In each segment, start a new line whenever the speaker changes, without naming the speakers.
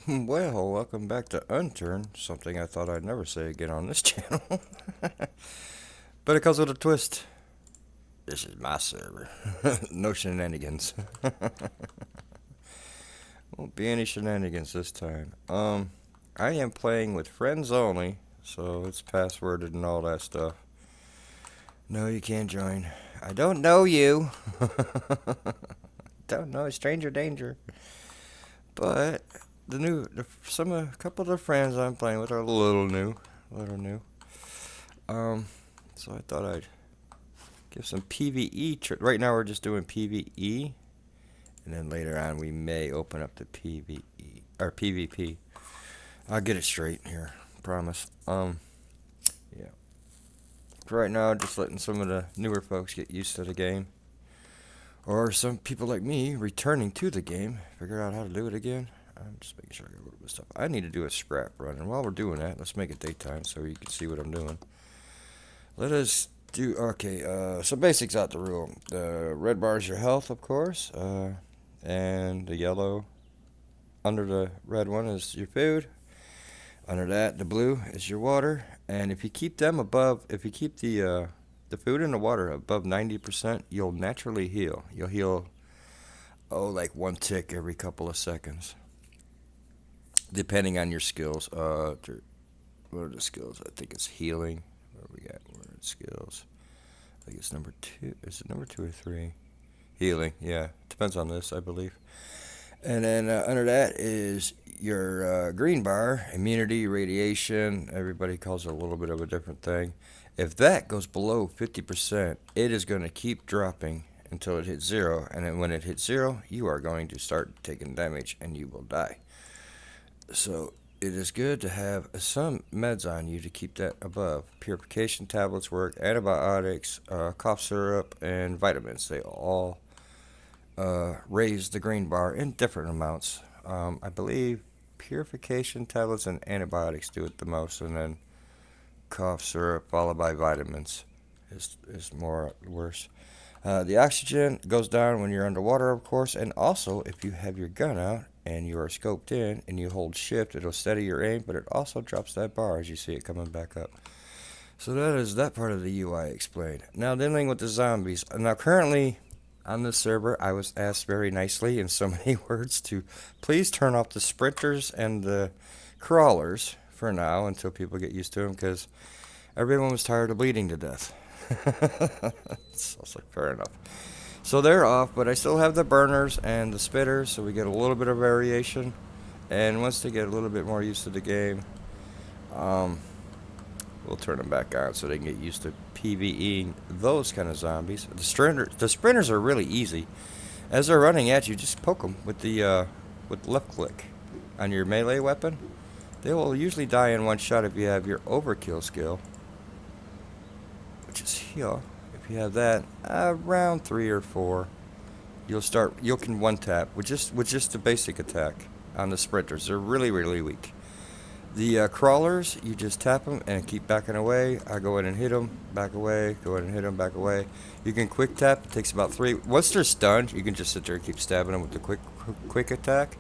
Well, welcome back to Unturned, something I thought I'd never say again on this channel. But it comes with a twist. This is my server. No shenanigans. Won't be any shenanigans this time. I am playing with friends only, so it's passworded and all that stuff. No, you can't join. I don't know you. Don't know, stranger danger. But a couple of the friends I'm playing with are a little new. Um, so I thought I'd give some PVE. Right now we're just doing PVE, and then later on we may open up the PVE or PvP. I'll get it straight here, promise. Yeah. For right now, just letting some of the newer folks get used to the game, or some people like me returning to the game, figure out how to do it again. I'm just making sure I got a little bit of stuff. I need to do a scrap run, and while we're doing that, let's make it daytime so you can see what I'm doing. Let us do, okay, some basics out the rule. The red bar is your health, of course, and the yellow under the red one is your food. Under that, the blue is your water, and if you keep them above, if you keep the food and the water above 90%, you'll naturally heal. You'll heal, like one tick every couple of seconds, depending on your skills. What are the skills? I think it's healing. What do we got? Where are skills? I think it's number 2. Is it number 2 or 3? Healing, yeah. Depends on this, I believe. And then under that is your green bar, immunity, radiation. Everybody calls it a little bit of a different thing. If that goes below 50%, it is going to keep dropping until it hits 0. And then when it hits 0, you are going to start taking damage and you will die. So it is good to have some meds on you to keep that above. Purification tablets work, antibiotics, cough syrup, and vitamins. They all raise the green bar in different amounts. I believe purification tablets and antibiotics do it the most, and then cough syrup followed by vitamins is more worse. The oxygen goes down when you're underwater, of course, and also if you have your gun out and you are scoped in and you hold shift, it'll steady your aim, but it also drops that bar as you see it coming back up. So that is that part of the UI explained. Now dealing with the zombies. Now currently on this server, I was asked very nicely in so many words to please turn off the sprinters and the crawlers for now until people get used to them, because everyone was tired of bleeding to death. So I was like, fair enough. So they're off, but I still have the burners and the spitters, so we get a little bit of variation. And once they get a little bit more used to the game, we'll turn them back on so they can get used to PVEing those kind of zombies. The sprinters are really easy. As they're running at you, just poke them with the left click on your melee weapon. They will usually die in one shot if you have your overkill skill, which is here. If you have that, around 3 or 4, you can one tap with just the basic attack on the sprinters. They're really, really weak. The crawlers, you just tap them and keep backing away. I go in and hit them, back away, go in and hit them, back away. You can quick tap. It takes about 3. Once they're stunned, you can just sit there and keep stabbing them with the quick attack.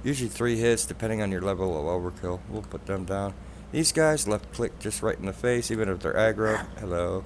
Usually 3 hits, depending on your level of overkill. We'll put them down. These guys, left click just right in the face, even if they're aggro. Hello.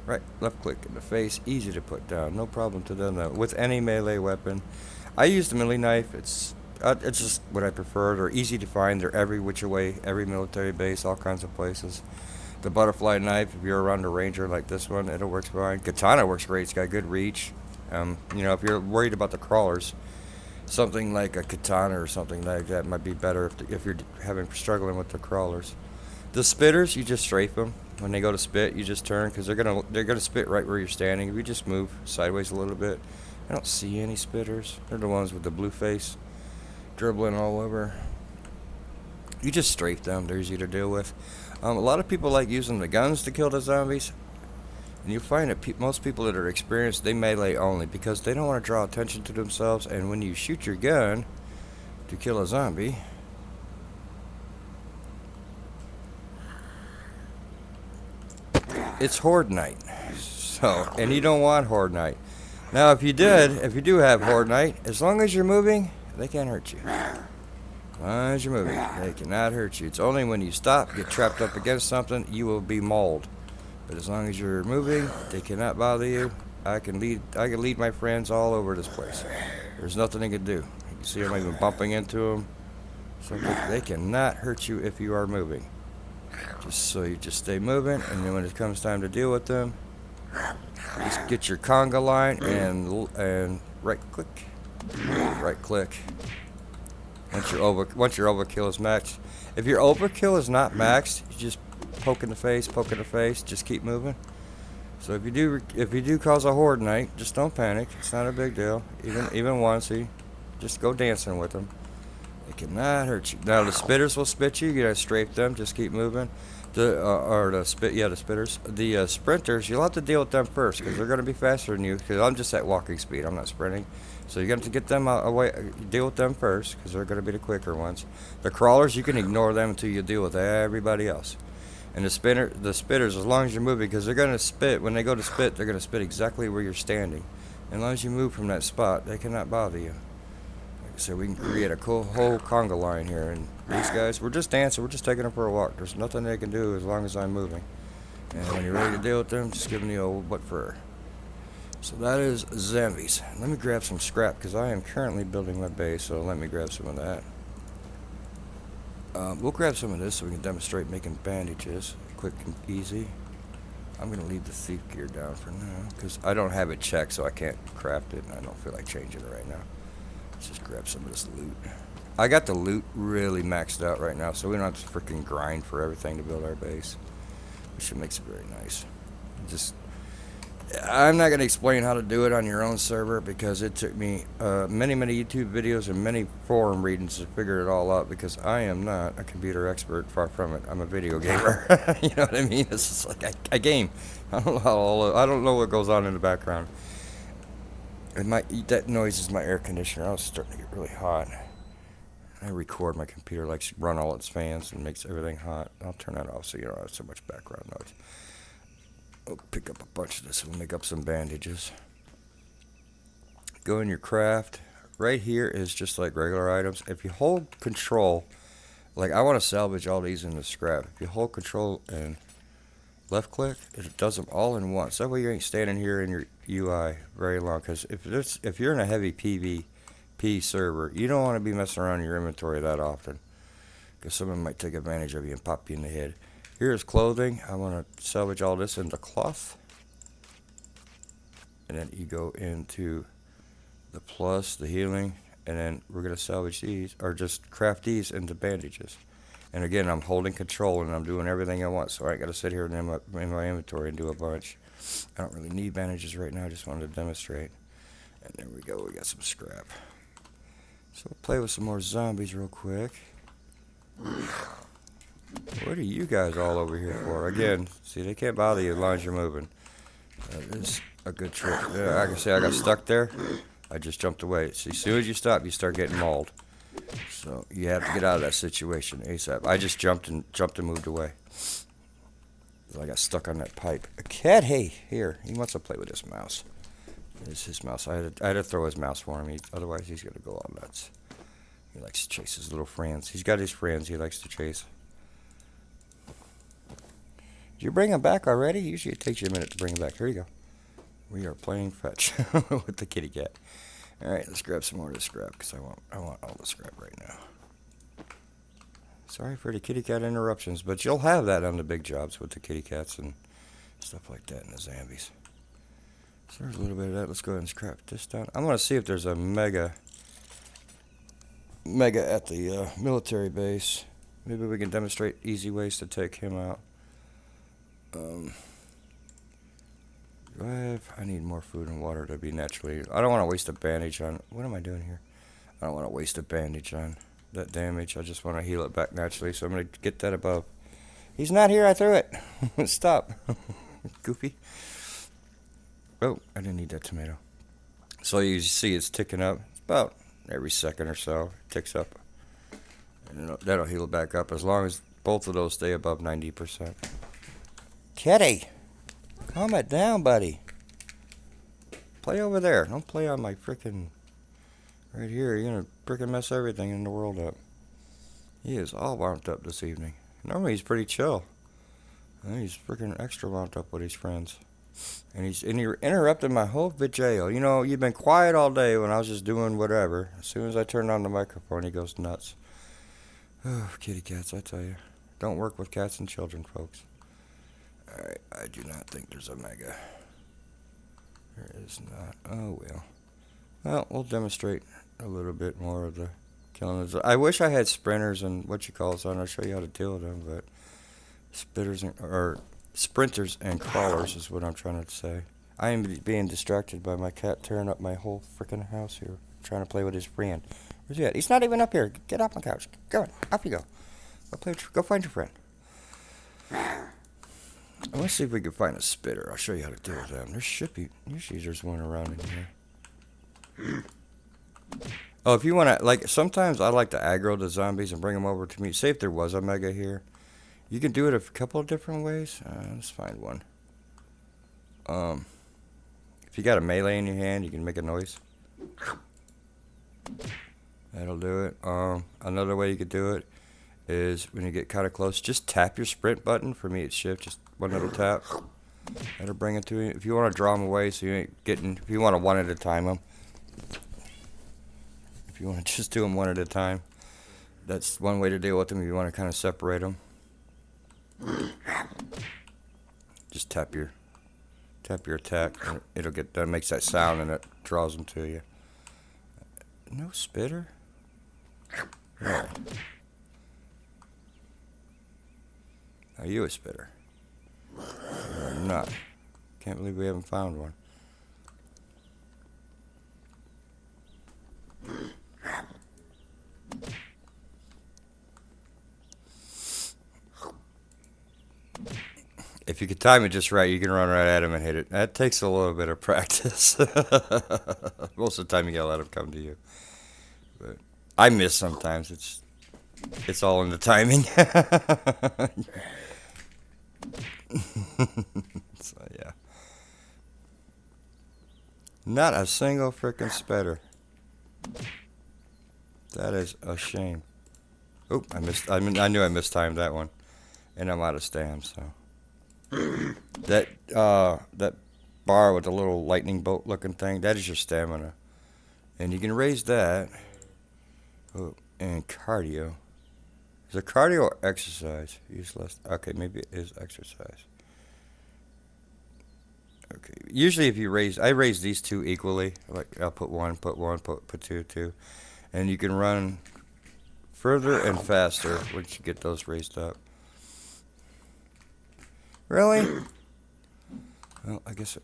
Right, left click in the face, easy to put down. No problem to them though. With any melee weapon. I use the melee knife. It's just what I prefer. They're easy to find. They're every which way, every military base, all kinds of places. The butterfly knife, if you're around a ranger like this one, it'll work fine. Katana works great. It's got good reach. If you're worried about the crawlers, something like a katana or something like that might be better if you're struggling with the crawlers. The spitters, you just strafe them. When they go to spit, you just turn, because they're gonna spit right where you're standing. If you just move sideways a little bit, I don't see any spitters. They're the ones with the blue face, dribbling all over. You just strafe them. They're easy to deal with. A lot of people like using the guns to kill the zombies, and you find that most people that are experienced, they melee only because they don't want to draw attention to themselves. And when you shoot your gun to kill a zombie, it's Horde Night. So, and you don't want Horde Night. Now, if you do have Horde Night, as long as you're moving, they can't hurt you. long as you're moving, they cannot hurt you. It's only when you stop, get trapped up against something, you will be mauled. But as long as you're moving, they cannot bother you. I can lead my friends all over this place. There's nothing they can do. You can see them even bumping into them. So they cannot hurt you if you are moving. You just stay moving, and then when it comes time to deal with them, just get your conga line and right click. Once your overkill is maxed. If your overkill is not maxed, you just poke in the face, just keep moving. So if you do cause a horde night, just don't panic. It's not a big deal. Even once, just go dancing with them. They cannot hurt you. Now the spitters will spit you. You gotta strafe them. Just keep moving. The spitters. The sprinters, you'll have to deal with them first because they're gonna be faster than you. Because I'm just at walking speed. I'm not sprinting. So you got to get them away. Deal with them first because they're gonna be the quicker ones. The crawlers, you can ignore them until you deal with everybody else. And the spitters, as long as you're moving, because they're gonna spit. When they go to spit, they're gonna spit exactly where you're standing. And as long as you move from that spot, they cannot bother you. So we can create a whole conga line here, and these guys, we're just dancing, we're just taking them for a walk. There's nothing they can do as long as I'm moving. And when you're ready to deal with them, just give them the old butt fur. So that is zombies. Let me grab some scrap because I am currently building my base, so let me grab some of that. We'll grab some of this so we can demonstrate making bandages quick and easy. I'm going to leave the thief gear down for now because I don't have it checked, so I can't craft it, and I don't feel like changing it right now. Let's just grab some of this loot. I got the loot really maxed out right now, so we don't have to freaking grind for everything to build our base, which makes it very nice. I'm not going to explain how to do it on your own server because it took me many YouTube videos and many forum readings to figure it all out because I am not a computer expert, far from it. I'm a video gamer. You know what I mean? It's just like I game. I don't know what goes on in the background. That noise is my air conditioner. I was starting to get really hot. I record my computer, likes run all its fans and makes everything hot. I'll turn that off so you don't have so much background noise. I'll pick up a bunch of this. We'll make up some bandages. Go in your craft. Right here is just like regular items. If you hold control, like I want to salvage all these in the scrap. If you hold control and left click, it does them all in once. That way you ain't standing here in your UI very long. Because if you're in a heavy PvP server, you don't want to be messing around in your inventory that often. Because someone might take advantage of you and pop you in the head. Here's clothing. I want to salvage all this into cloth. And then you go into the plus, the healing. And then we're going to salvage these, or just craft these into bandages. And again, I'm holding control and I'm doing everything I want. So I ain't got to sit here in my inventory and do a bunch. I don't really need bandages right now. I just wanted to demonstrate. And there we go. We got some scrap. So we'll play with some more zombies real quick. What are you guys all over here for? Again, see, they can't bother you as long as you're moving. That is a good trick. I can say I got stuck there. I just jumped away. See, as soon as you stop, you start getting mauled. So you have to get out of that situation ASAP. I just jumped and moved away. I got stuck on that pipe. A cat, hey, here. He wants to play with his mouse. It's his mouse. I had to throw his mouse for him. Otherwise, he's going to go all nuts. He likes to chase his little friends. He's got his friends he likes to chase. Did you bring him back already? Usually it takes you a minute to bring him back. Here you go. We are playing fetch with the kitty cat. All right, let's grab some more of this scrap because I want all the scrap right now. Sorry for the kitty cat interruptions, but you'll have that on the big jobs with the kitty cats and stuff like that and the zombies. So there's a little bit of that. Let's go ahead and scrap this down. I'm going to see if there's a mega at the military base. Maybe we can demonstrate easy ways to take him out. I need more food and water to be naturally. I don't want to waste a bandage on. What am I doing here? I don't want to waste a bandage on that damage. I just want to heal it back naturally. So I'm going to get that above. He's not here. I threw it. Stop. Goofy. Oh, I didn't need that tomato. So you see it's ticking up. It's about every second or so. It ticks up. And that'll heal it back up as long as both of those stay above 90%. Kitty, calm it down, buddy. Play over there. Don't play on my frickin' right here. You're gonna frickin' mess everything in the world up. He is all wound up this evening. Normally he's pretty chill. He's freaking extra wound up with his friends. And he interrupted my whole video. You know, you've been quiet all day when I was just doing whatever. As soon as I turned on the microphone, he goes nuts. Oh, kitty cats, I tell you. Don't work with cats and children, folks. Alright, I do not think there's a mega. There is not. Oh, well. Well, we'll demonstrate a little bit more of the killing. I wish I had sprinters and what you call it, so I'll show you how to deal with them, but sprinters and crawlers is what I'm trying to say. I am being distracted by my cat tearing up my whole freaking house here, trying to play with his friend. Where's he at? He's not even up here. Get off my couch. Go on, up you go. Go find your friend. Let's see if we can find a spitter. I'll show you how to deal with them. There should be. Usually there's one around in here. Oh, if you want to, like, sometimes I like to aggro the zombies and bring them over to me. Say if there was a mega here. You can do it a couple of different ways. Let's find one. If you got a melee in your hand, you can make a noise. That'll do it. Another way you could do it is when you get kind of close, just tap your sprint button. For me, it's shift. Just one little tap. That'll bring it to you. If you want to draw them away, so you ain't getting. If you want to one at a time them. If you want to just do them one at a time, that's one way to deal with them. If you want to kind of separate them. Just tap your attack, and it'll get that makes that sound and it draws them to you. No spitter? Yeah. Are you a spitter? You're not. Can't believe we haven't found one. If you can time it just right, you can run right at him and hit it. That takes a little bit of practice. Most of the time, you gotta let him come to you. But I miss sometimes. It's all in the timing. So yeah, not a single freaking spitter. That is a shame. Oop, I missed. I knew I mistimed that one, and I'm out of stamina. So. That bar with the little lightning bolt looking thing, that is your stamina. And you can raise that. Oh, and cardio. Is it cardio or exercise? Use less. Okay, maybe it is exercise. Okay. Usually if you I raise these two equally. Like I'll put one, put two. And you can run further and faster once you get those raised up. Really? Well, I guess.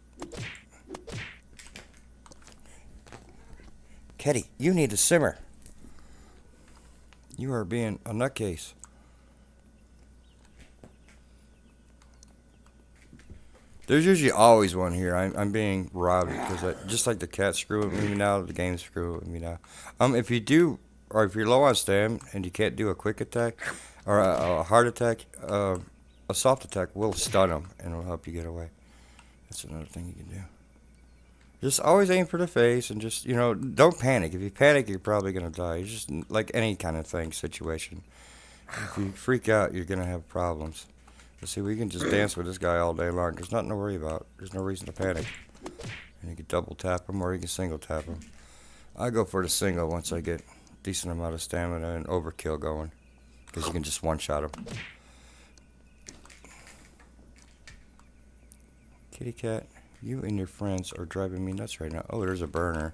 Ketty, you need to simmer. You are being a nutcase. There's usually always one here. I'm being robbed because just like the cat screwing with me now, the game's screwing with me now. If you do, or if you're low on stam and you can't do a quick attack or a hard attack, a soft attack will stun them and it'll help you get away. That's another thing you can do. Just always aim for the face and just, don't panic. If you panic, you're probably going to die. It's just like any kind of situation. If you freak out, you're going to have problems. But see, we can just dance with this guy all day long. There's nothing to worry about. There's no reason to panic. And you can double tap him or you can single tap him. I go for the single once I get a decent amount of stamina and overkill going. Because you can just one-shot him. Kitty cat, you and your friends are driving me nuts right now. Oh, there's a burner.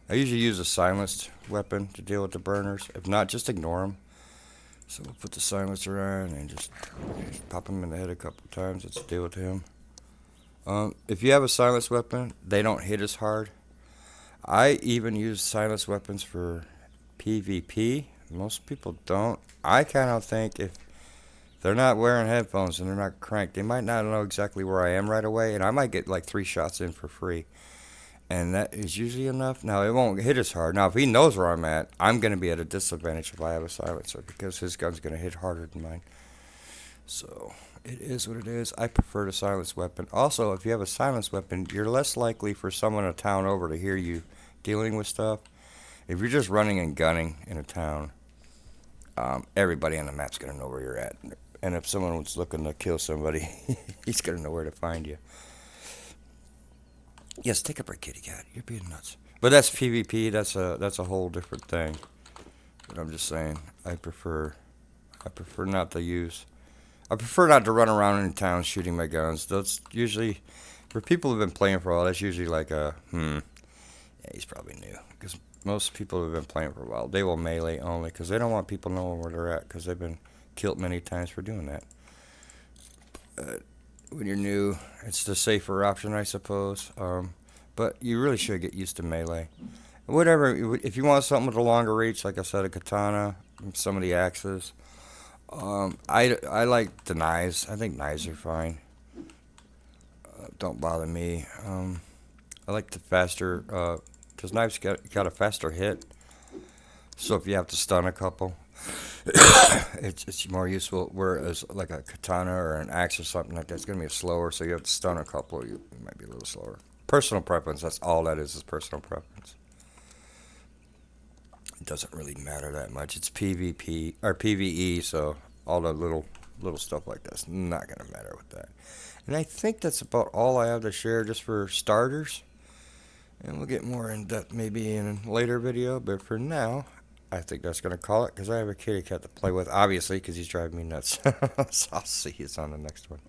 I usually use a silenced weapon to deal with the burners. If not, just ignore them. So we'll put the silencer on and just pop him in the head a couple times. Let's deal with him. If you have a silenced weapon, they don't hit as hard. I even use silenced weapons for PvP. Most people don't. I kind of think if they're not wearing headphones and they're not cranked, they might not know exactly where I am right away, and I might get like 3 shots in for free. And that is usually enough. Now, it won't hit as hard. Now, if he knows where I'm at, I'm going to be at a disadvantage if I have a silencer because his gun's going to hit harder than mine. So, it is what it is. I prefer the silenced weapon. Also, if you have a silenced weapon, you're less likely for someone in a town over to hear you dealing with stuff. If you're just running and gunning in a town, everybody on the map's gonna know where you're at. And if someone was looking to kill somebody, he's gonna know where to find you. Yes, take a break, kitty cat. You're being nuts. But that's PvP. That's a whole different thing. But I'm just saying, I prefer not to use. I prefer not to run around in town shooting my guns. That's usually for people who've been playing for a while. That's usually like yeah, he's probably new because most people who've been playing for a while they will melee only because they don't want people knowing where they're at because they've been killed many times for doing that. But when you're new, it's the safer option, I suppose. But you really should get used to melee. Whatever, if you want something with a longer reach, like I said, a katana, some of the axes. I like the knives. I think knives are fine. Don't bother me. I like the faster, because knives got a faster hit. So if you have to stun a couple, it's more useful. Whereas like a katana or an axe or something like that's gonna be slower. So you have to stun a couple. You might be a little slower. Personal preference. That's all that is personal preference. It doesn't really matter that much. It's PvP or PVE, so all the little stuff like that's not gonna matter with that. And I think that's about all I have to share just for starters. And we'll get more in depth maybe in a later video. But for now, I think that's gonna call it because I have a kitty cat to play with, obviously, because he's driving me nuts. So I'll see you on the next one.